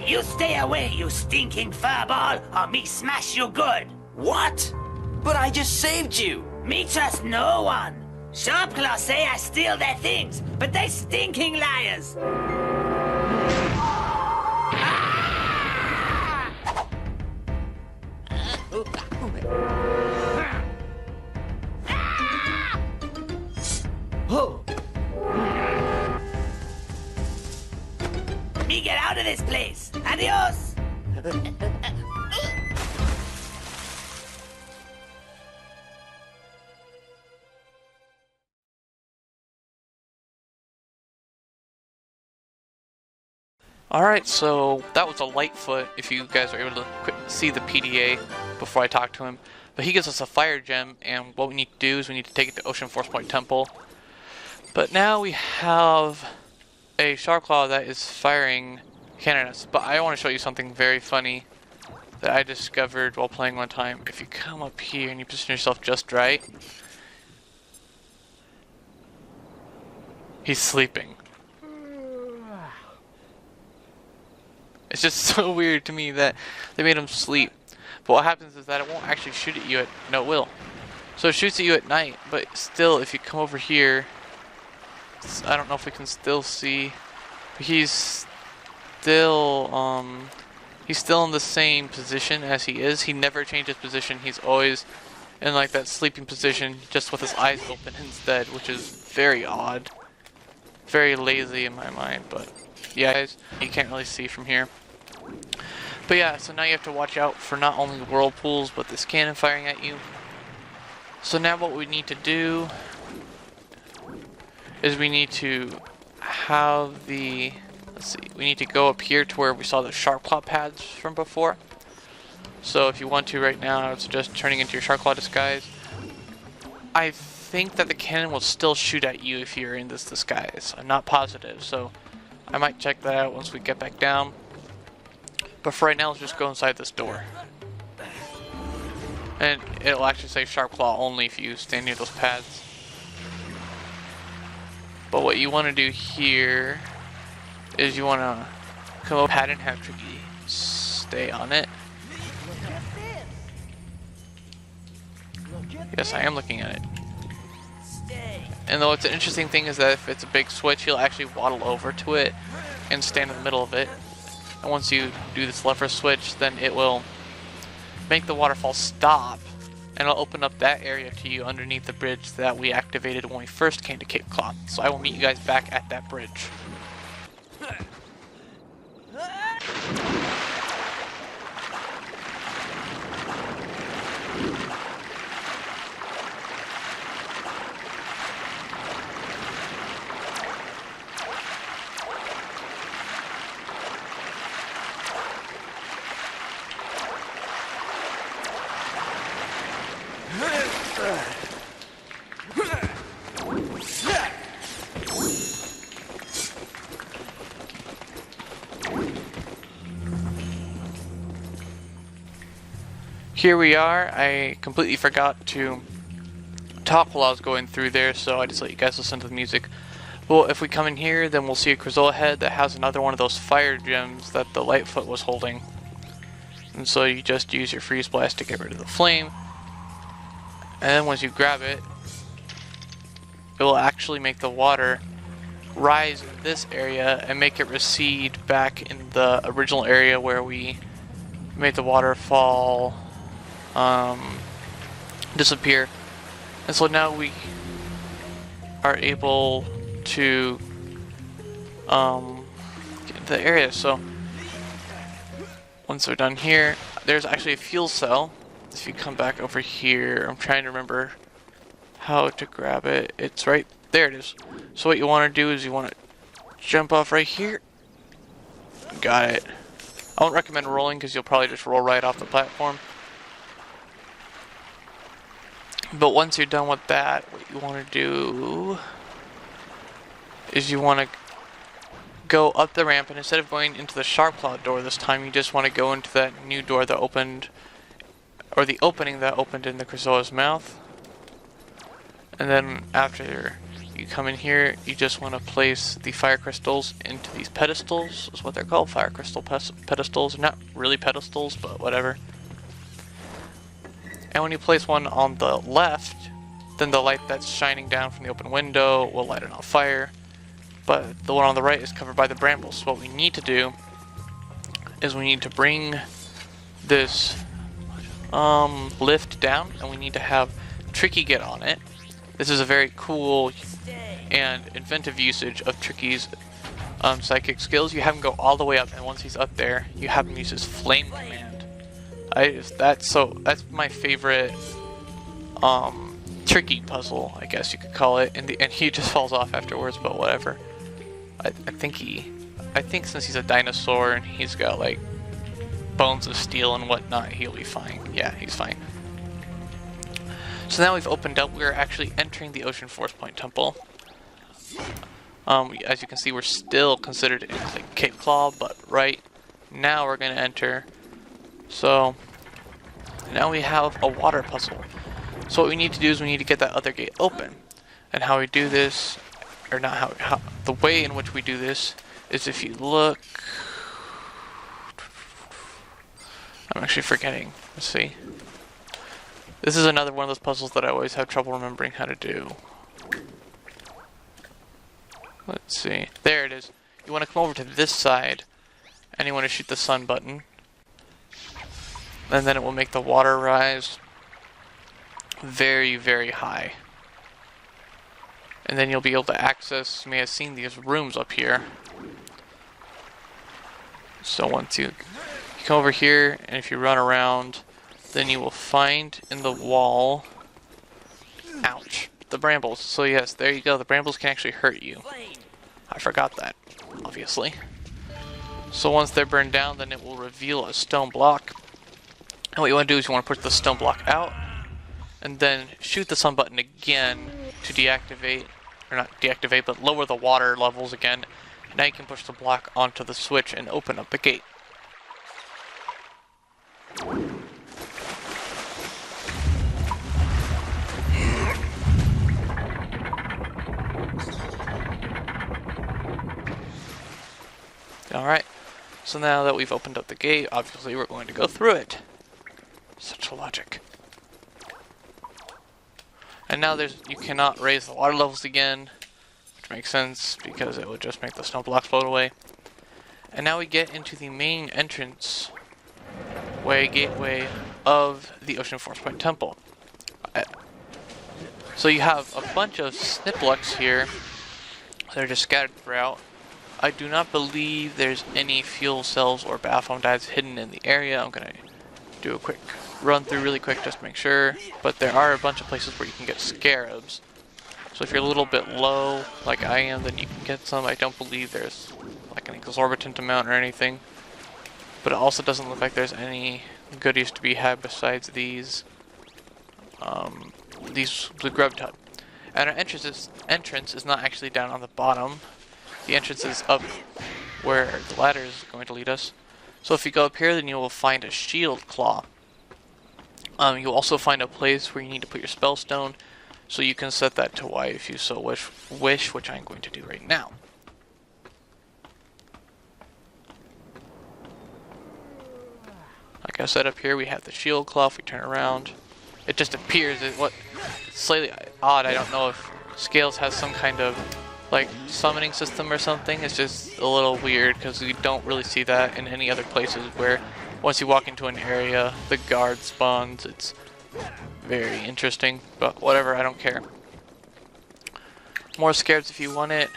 You stay away, you stinking furball, or me smash you good. What? But I just saved you. Me trust no one. Sharpclaw say I steal their things, but they stinking liars. Oh. Me get out of this place. Adios. Alright, so that was a Lightfoot, if you guys are able to see the PDA before I talk to him. But he gives us a fire gem, and what we need to do is we need to take it to Ocean Force Point Temple. But now we have a Sharpclaw that is firing cannons. But I want to show you something very funny that I discovered while playing one time. If you come up here and you position yourself just right, he's sleeping. It's just so weird to me that they made him sleep. But what happens is that it won't actually shoot at you no, it will. So it shoots at you at night, but still, if you come over here, I don't know if we can still see, but he's still in the same position as he is. He never changes position. He's always in like that sleeping position, just with his eyes open instead, which is very odd. Very lazy in my mind, but yeah, guys, you can't really see from here. But yeah, so now you have to watch out for not only whirlpools, but this cannon firing at you. So now what we need to do is we need to have the, let's see, we need to go up here to where we saw the Sharpclaw pads from before. So if you want to right now, I would suggest turning into your Sharpclaw disguise. I think that the cannon will still shoot at you if you're in this disguise. I'm not positive, so I might check that out once we get back down. But for right now, let's just go inside this door. And it'll actually say Sharpclaw only if you stand near those pads. But what you want to do here is you want to come up pad and have Tricky stay on it. Yes, I am looking at it. And though it's an interesting thing is that if it's a big switch, he'll actually waddle over to it and stand in the middle of it. And once you do this lever switch, then it will make the waterfall stop, and it'll open up that area to you underneath the bridge that we activated when we first came to Cape Cod. So I will meet you guys back at that bridge. Here we are. I completely forgot to talk while I was going through there, so I just let you guys listen to the music. Well, if we come in here, then we'll see a Krazoa head that has another one of those fire gems that the Lightfoot was holding. And so you just use your freeze blast to get rid of the flame. And then once you grab it, it will actually make the water rise in this area and make it recede back in the original area where we made the waterfall disappear. And so now we are able to get into the area. So once we're done here, there's actually a fuel cell. If you come back over here, I'm trying to remember how to grab it. It's right there. It is. So what you want to do is you want to jump off right here. Got it. I won't recommend rolling because you'll probably just roll right off the platform. But once you're done with that, what you want to do is you want to go up the ramp, and instead of going into the Sharpclaw door this time, you just want to go into that new door that opened, or the opening that opened in the Krazoa's mouth. And then after you come in here, you just want to place the fire crystals into these pedestals, is what they're called, fire crystal pedestals. They're not really pedestals, but whatever. And when you place one on the left, then the light that's shining down from the open window will light it on fire. But the one on the right is covered by the brambles. So what we need to do is we need to bring this lift down, and we need to have Tricky get on it. This is a very cool and inventive usage of Tricky's psychic skills. You have him go all the way up, and once he's up there, you have him use his flame command. That's my favorite Tricky puzzle, I guess you could call it. And he just falls off afterwards, but whatever. I think since he's a dinosaur and he's got like bones of steel and whatnot, he'll be fine. Yeah, he's fine. So now we've opened up, we're actually entering the Ocean Force Point Temple. As you can see, we're still considered in Cape Claw, but right now we're going to enter. So now we have a water puzzle. So what we need to do is we need to get that other gate open. And how we do this, or not how the way in which we do this is if you look, I'm actually forgetting. Let's see. This is another one of those puzzles that I always have trouble remembering how to do. Let's see. There it is. You want to come over to this side, and you want to shoot the sun button. And then it will make the water rise very, very high. And then you'll be able to access, you may have seen these rooms up here. So once you come over here, and if you run around, then you will find in the wall, ouch, the brambles. So yes, there you go, the brambles can actually hurt you. I forgot that, obviously. So once they're burned down, then it will reveal a stone block. And what you want to do is you want to push the stone block out, and then shoot the sun button again to deactivate, or not deactivate, but lower the water levels again. Now you can push the block onto the switch and open up the gate. Alright, so now that we've opened up the gate, obviously we're going to go through it. Such a logic. And now you cannot raise the water levels again, which makes sense because it would just make the snow blocks float away. And now we get into the main entrance gateway of the Ocean Force Point Temple. So you have a bunch of sniplux here that are just scattered throughout. I do not believe there's any fuel cells or bathroom dives hidden in the area. I'm gonna do a quick run through really quick just to make sure. But there are a bunch of places where you can get scarabs. So if you're a little bit low, like I am, then you can get some. I don't believe there's like an exorbitant amount or anything. But it also doesn't look like there's any goodies to be had besides these the grub tub. And our entrance is not actually down on the bottom. The entrance is up where the ladder is going to lead us. So if you go up here, then you will find a shield claw. You'll also find a place where you need to put your spell stone, so you can set that to Y if you so wish, which I'm going to do right now. Like I said, up here we have the shield claw. If we turn around, it just appears. It's slightly odd. I don't know if Scales has some kind of like summoning system or something. It's just a little weird because we don't really see that in any other places where once you walk into an area the guard spawns. It's very interesting, but whatever, I don't care. More scarabs if you want it.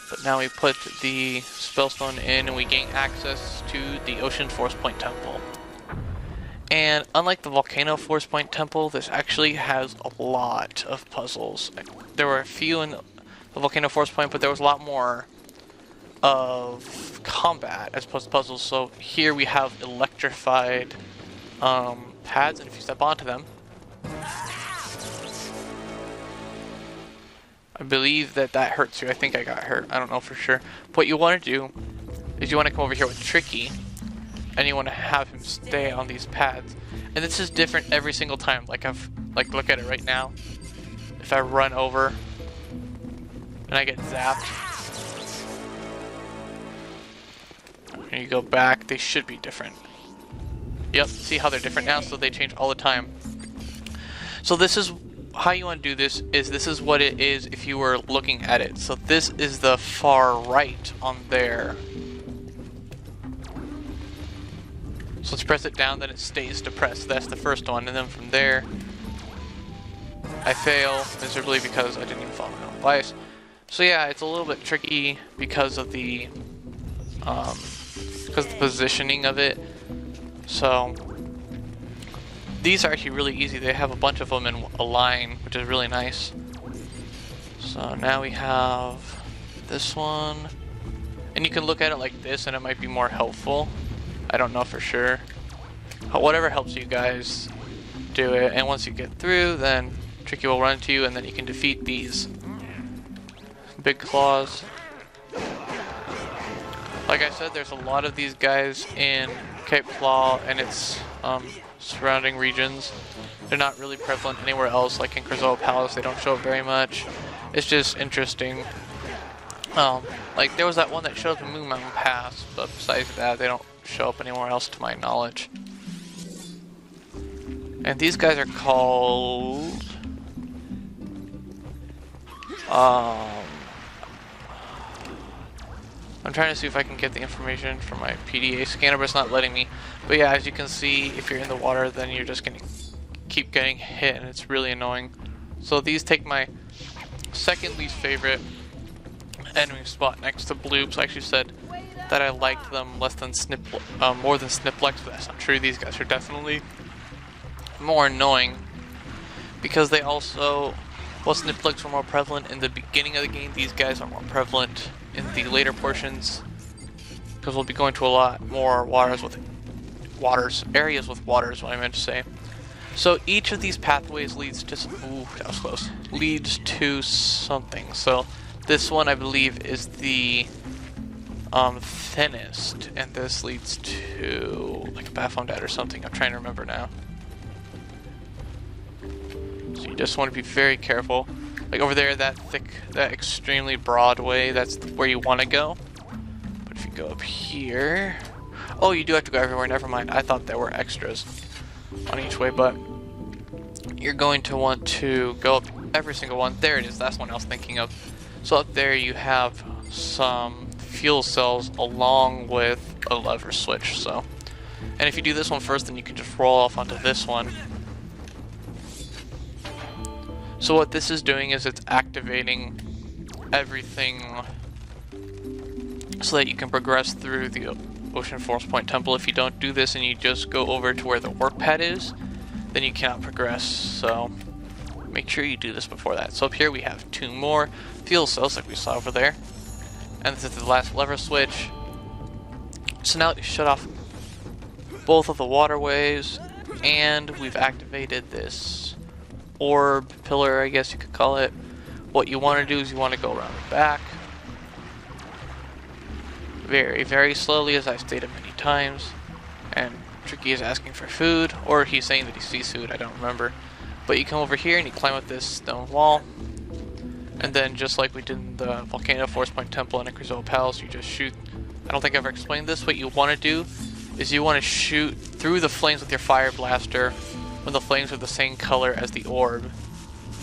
But now we put the spellstone in and we gain access to the Ocean Force Point Temple. And unlike the Volcano Force Point Temple, this actually has a lot of puzzles. There were a few in the Volcano Force Point, but there was a lot more of combat as opposed to puzzles. So here we have electrified pads, and if you step onto them, I believe that hurts you. I think I got hurt. I don't know for sure. What you want to do is you want to come over here with Tricky, and you want to have him stay on these pads. And this is different every single time. Like look at it right now. If I run over, and I get zapped. And you go back, they should be different. Yep, see how they're different now? So they change all the time. So this is how you want to do this, this is what it is if you were looking at it. So this is the far right on there. So let's press it down, then it stays depressed. That's the first one, and then from there, I fail miserably because I didn't even follow my own advice. So yeah, it's a little bit tricky because of the positioning of it. So these are actually really easy. They have a bunch of them in a line, which is really nice. So now we have this one, and you can look at it like this, and it might be more helpful. I don't know for sure. Whatever helps you guys, do it. And once you get through, then Tricky will run to you, and then you can defeat these big claws. Like I said, there's a lot of these guys in Cape Claw and its surrounding regions. They're not really prevalent anywhere else, like in Krizoa Palace. They don't show up very much. It's just interesting. Like there was that one that showed up in Moon Mountain Pass, but besides that, they don't show up anywhere else to my knowledge. And these guys are called I'm trying to see if I can get the information from my PDA scanner, but it's not letting me. But yeah, as you can see, if you're in the water, then you're just gonna keep getting hit, and it's really annoying. So these take my second least favorite enemy spot next to Bloops. I actually said that I liked them less than more than Sniplex, but that's not true. These guys are definitely more annoying because they also, well, Sniplex were more prevalent in the beginning of the game. These guys are more prevalent in the later portions because we'll be going to a lot more areas with waters, what I meant to say. So each of these pathways leads to ooh, that was close. Leads to something. So this one I believe is the thinnest, and this leads to like a Baphomet or something. I'm trying to remember now. So you just want to be very careful. Like over there, that thick, that extremely broad way, that's where you want to go. But if you go up here, oh, you do have to go everywhere. Never mind. I thought there were extras on each way, but you're going to want to go up every single one. There it is. That's one I was thinking of. So up there you have some fuel cells along with a lever switch. So, and if you do this one first, then you can just roll off onto this one. So what this is doing is it's activating everything so that you can progress through the Ocean Force Point Temple. If you don't do this and you just go over to where the work pad is, then you cannot progress. So make sure you do this before that. So up here we have 2 more fuel cells like we saw over there. And this is the last lever switch. So now you shut off both of the waterways, and we've activated this orb pillar, I guess you could call it. What you want to do is you want to go around the back very, very slowly, as I've stated many times. And Tricky is asking for food, or he's saying that he sees food, I don't remember. But you come over here and you climb up this stone wall, and then just like we did in the Volcano Force Point Temple and in Krizoa Palace, you just shoot. I don't think I've ever explained this. What you want to do is you want to shoot through the flames with your fire blaster when the flames are the same color as the orb.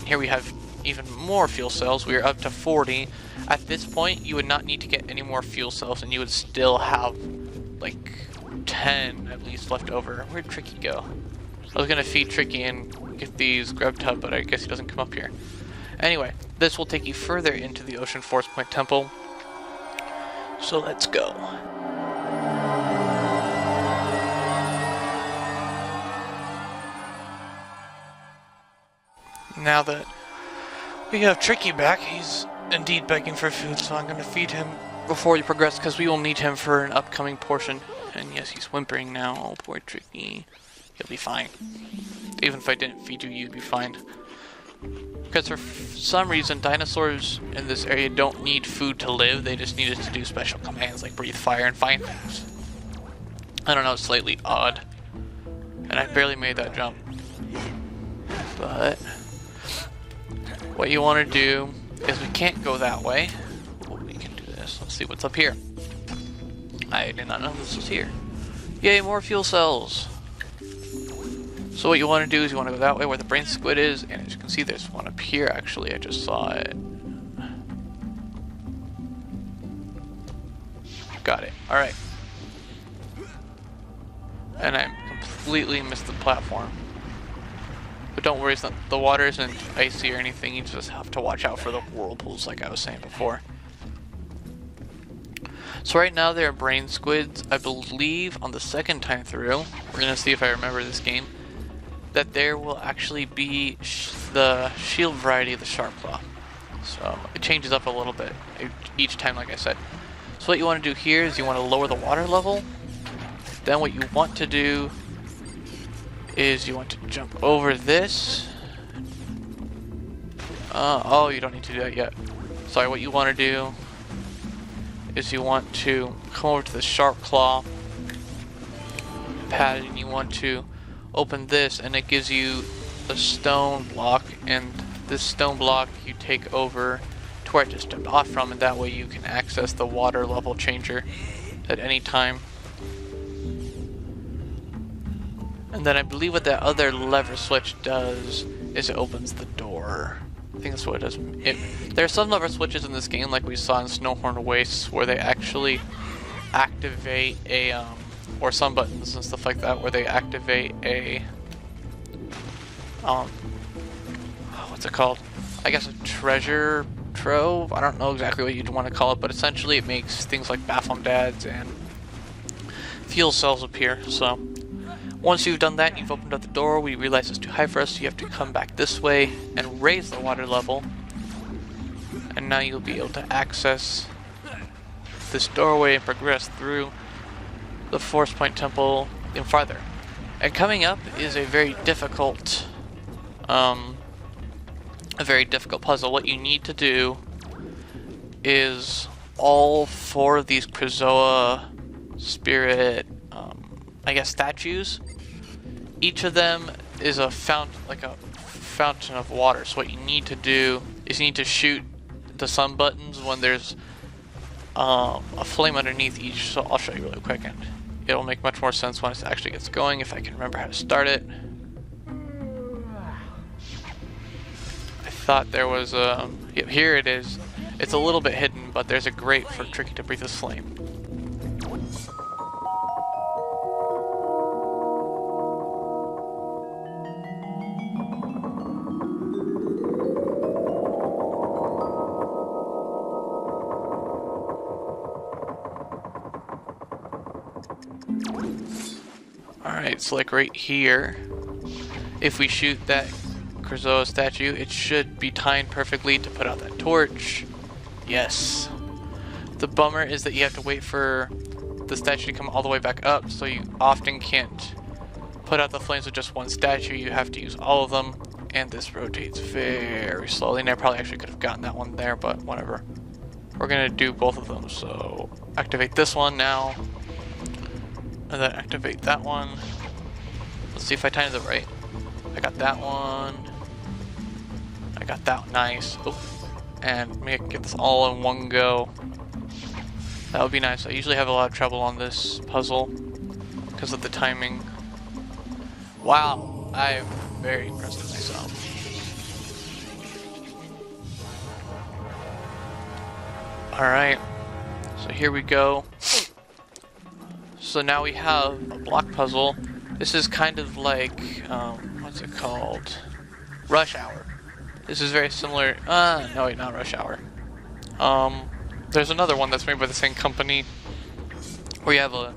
Here we have even more fuel cells. We are up to 40. At this point, you would not need to get any more fuel cells, and you would still have like 10 at least left over. Where'd Tricky go? I was gonna feed Tricky and get these grub tub, but I guess he doesn't come up here. Anyway, this will take you further into the Ocean Force Point Temple. So let's go. Now that we have Tricky back, he's indeed begging for food, so I'm going to feed him before we progress, because we will need him for an upcoming portion. And yes, he's whimpering now. Oh, poor Tricky. He'll be fine. Even if I didn't feed you, you'd be fine. Because for some reason, dinosaurs in this area don't need food to live. They just need it to do special commands like breathe fire and find things. I don't know, it's slightly odd. And I barely made that jump. But what you want to do is we can't go that way. But we can do this. Let's see what's up here. I did not know this was here. Yay, more fuel cells. So what you want to do is you want to go that way where the brain squid is, and as you can see there's one up here actually, I just saw it. Got it. Alright. And I completely missed the platform. But don't worry, it's not, the water isn't icy or anything, you just have to watch out for the whirlpools like I was saying before. So right now there are brain squids. I believe on the second time through, we're going to see if I remember this game, that there will actually be the shield variety of the sharp claw. So it changes up a little bit each time, like I said. So what you want to do here is you want to lower the water level. Then what you want to do is you want to jump over this. Oh, you don't need to do that yet. Sorry, what you want to do is you want to come over to the sharp claw pad and you want to open this, and it gives you a stone block, and this stone block you take over to where I just jumped off from, and that way you can access the water level changer at any time. And then I believe what that other lever switch does is it opens the door. I think that's what it does. There are some lever switches in this game, like we saw in Snowhorn Wastes, where they actually activate a, or some buttons and stuff like that, where they activate a, what's it called? I guess a treasure trove? I don't know exactly what you'd want to call it, but essentially it makes things like bathroom dads and fuel cells appear. So once you've done that and you've opened up the door, we realize it's too high for us, so you have to come back this way and raise the water level. And now you'll be able to access this doorway and progress through the Force Point Temple even farther. And coming up is a very difficult puzzle. What you need to do is all 4 of these Krazoa spirit, I guess, statues. Each of them is a fountain of water. So what you need to do is you need to shoot the sun buttons when there's a flame underneath each. So I'll show you really quick, and it'll make much more sense when it actually gets going if I can remember how to start it. I thought there was a... Yep, here it is. It's a little bit hidden, but there's a grate for Tricky to breathe this flame. Alright, so like right here, if we shoot that Krazoa statue, it should be timed perfectly to put out that torch. Yes. The bummer is that you have to wait for the statue to come all the way back up, so you often can't put out the flames with just one statue. You have to use all of them, and this rotates very slowly, and I probably actually could have gotten that one there, but whatever. We're gonna do both of them, so activate this one now, and then activate that one. Let's see if I timed it right. I got that one. I got that one. Nice. Oh. And maybe I can get this all in one go. That would be nice. I usually have a lot of trouble on this puzzle because of the timing. Wow. I'm very impressed with myself. Alright. So here we go. So now we have a block puzzle. This is kind of like, what's it called? Rush Hour. This is very similar, no wait, not Rush Hour. There's another one that's made by the same company, where you have the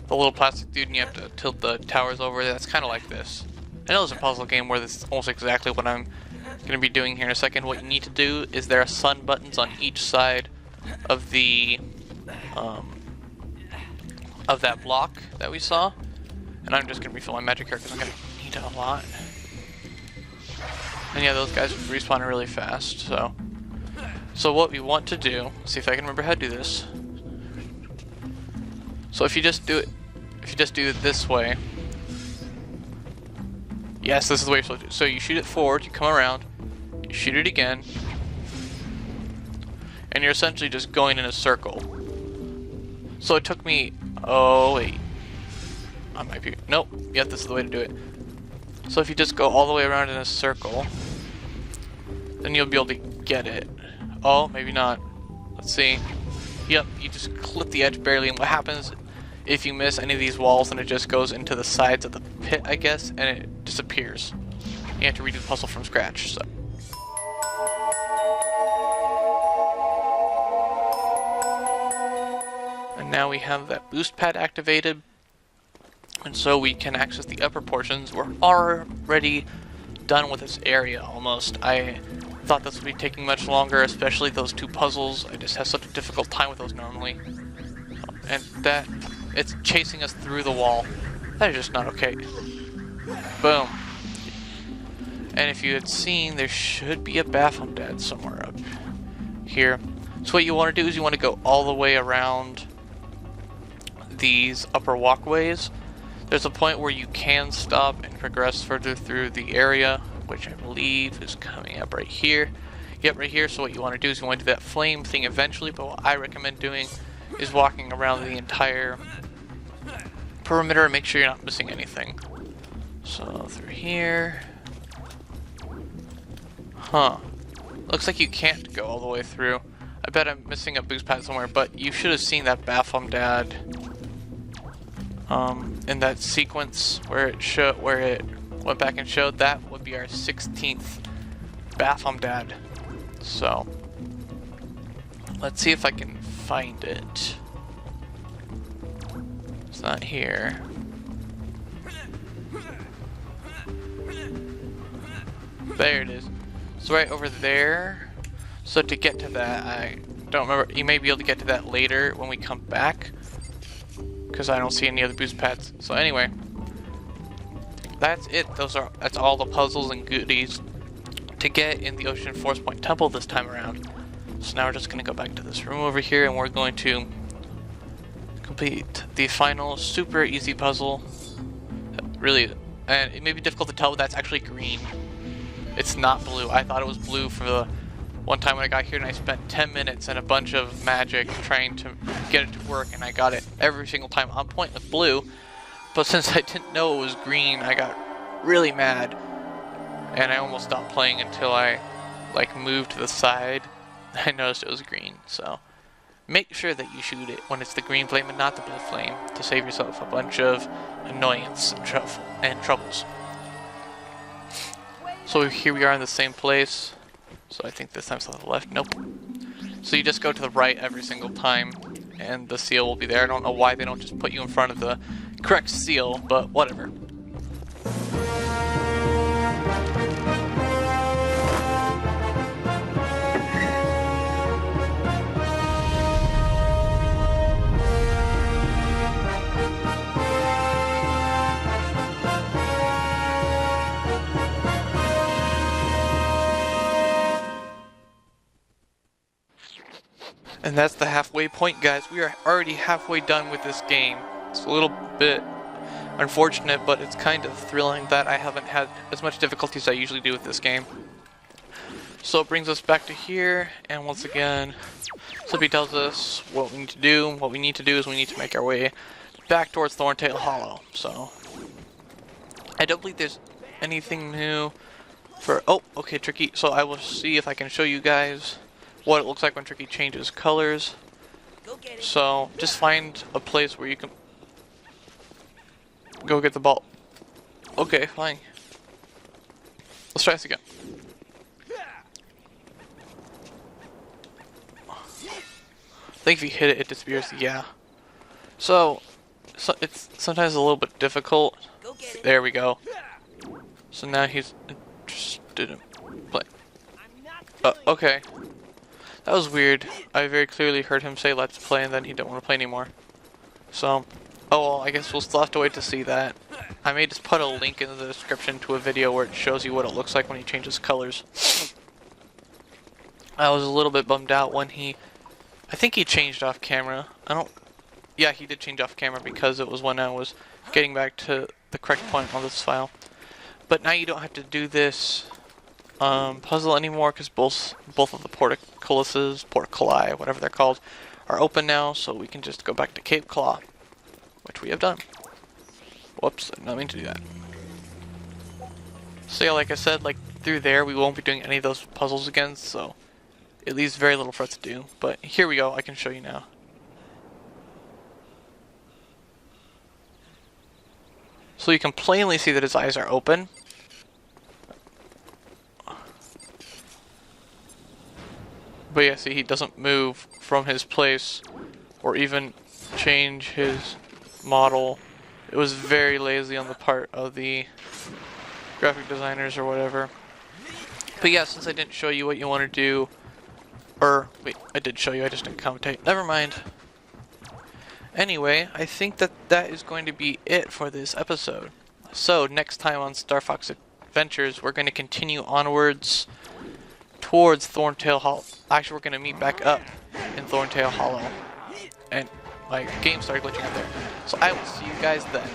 little plastic dude and you have to tilt the towers over. That's kind of like this. I know it's a puzzle game where this is almost exactly what I'm going to be doing here in a second. What you need to do is there are sun buttons on each side of the, of that block that we saw. And I'm just going to refill my magic here because I'm going to need it a lot. And yeah, those guys respawn really fast, so what we want to do, see if I can remember how to do this. So if you just do it this way. Yes, this is the way you're supposed to do it. So you shoot it forward, you come around, you shoot it again, and you're essentially just going in a circle. So it took me, oh wait, I might be, nope, yep, this is the way to do it. So if you just go all the way around in a circle, then you'll be able to get it. Oh, maybe not. Let's see. Yep, you just clip the edge barely, and what happens if you miss any of these walls, then it just goes into the sides of the pit, I guess, and it disappears. You have to redo the puzzle from scratch, so. And now we have that boost pad activated, and so we can access the upper portions. We're already done with this area, almost. I thought this would be taking much longer, especially those two puzzles. I just have such a difficult time with those normally. And that, it's chasing us through the wall. That is just not okay. Boom. And if you had seen, there should be a bathroom dad somewhere up here. So what you want to do is you want to go all the way around these upper walkways. There's a point where you can stop and progress further through the area, which I believe is coming up right here. Yep, right here. So what you want to do is you want to do that flame thing eventually, but what I recommend doing is walking around the entire perimeter and make sure you're not missing anything. So through here. Huh. Looks like you can't go all the way through. I bet I'm missing a boost pad somewhere, but you should have seen that Baphomet Dad in that sequence where it went back and showed that would be our 16th Baphomet Dad. So let's see if I can find it. It's not here. There it is. It's right over there. So to get to that, I don't remember. You may be able to get to that later when we come back, because I don't see any other boost pads. So anyway, that's it. That's all the puzzles and goodies to get in the Ocean Force Point Temple this time around. So now we're just gonna go back to this room over here, and we're going to complete the final super easy puzzle. Really, and it may be difficult to tell, but that's actually green. It's not blue. I thought it was blue for the one time when I got here, and I spent 10 minutes and a bunch of magic trying to get it to work, and I got it every single time on point with blue. But since I didn't know it was green, I got really mad, and I almost stopped playing until I moved to the side. I noticed it was green. So make sure that you shoot it when it's the green flame and not the blue flame to save yourself a bunch of annoyance and troubles. So here we are in the same place. So I think this time's on the left. Nope. So you just go to the right every single time, and the seal will be there. I don't know why they don't just put you in front of the correct seal, but whatever. And that's the halfway point, guys. We are already halfway done with this game. It's a little bit unfortunate, but it's kind of thrilling that I haven't had as much difficulty as I usually do with this game. So it brings us back to here, and once again, Slippy tells us what we need to do. What we need to do is we need to make our way back towards Thorntail Hollow. So I don't believe there's anything new for... Oh, okay, Tricky. So I will see if I can show you guys what it looks like when Tricky changes colors. So just find a place where you can go get the ball. Okay, fine. Let's try this again. I think if you hit it, it disappears. Yeah. So it's sometimes a little bit difficult. There we go. So now he's interested in play. Okay. That was weird. I very clearly heard him say let's play, and then he didn't want to play anymore. So, oh well, I guess we'll still have to wait to see that. I may just put a link in the description to a video where it shows you what it looks like when he changes colors. I was a little bit bummed out when I think he changed off camera. Yeah, he did change off camera because it was when I was getting back to the correct point on this file. But now you don't have to do this puzzle anymore because both of the portculli, whatever they're called, are open now, so we can just go back to Cape Claw, which we have done. Whoops, I did not mean to do that. So yeah, like I said, like through there we won't be doing any of those puzzles again, so it leaves very little for us to do. But here we go, I can show you now. So you can plainly see that his eyes are open. But yeah, see, he doesn't move from his place or even change his model. It was very lazy on the part of the graphic designers or whatever. But yeah, since I didn't show you what you want to do, or wait, I did show you, I just didn't commentate. Never mind. Anyway, I think that is going to be it for this episode. So next time on Star Fox Adventures, we're going to continue onwards towards Thorntail Hollow. Actually, we're going to meet back up in Thorntail Hollow. And my game started glitching out there. So I will see you guys then.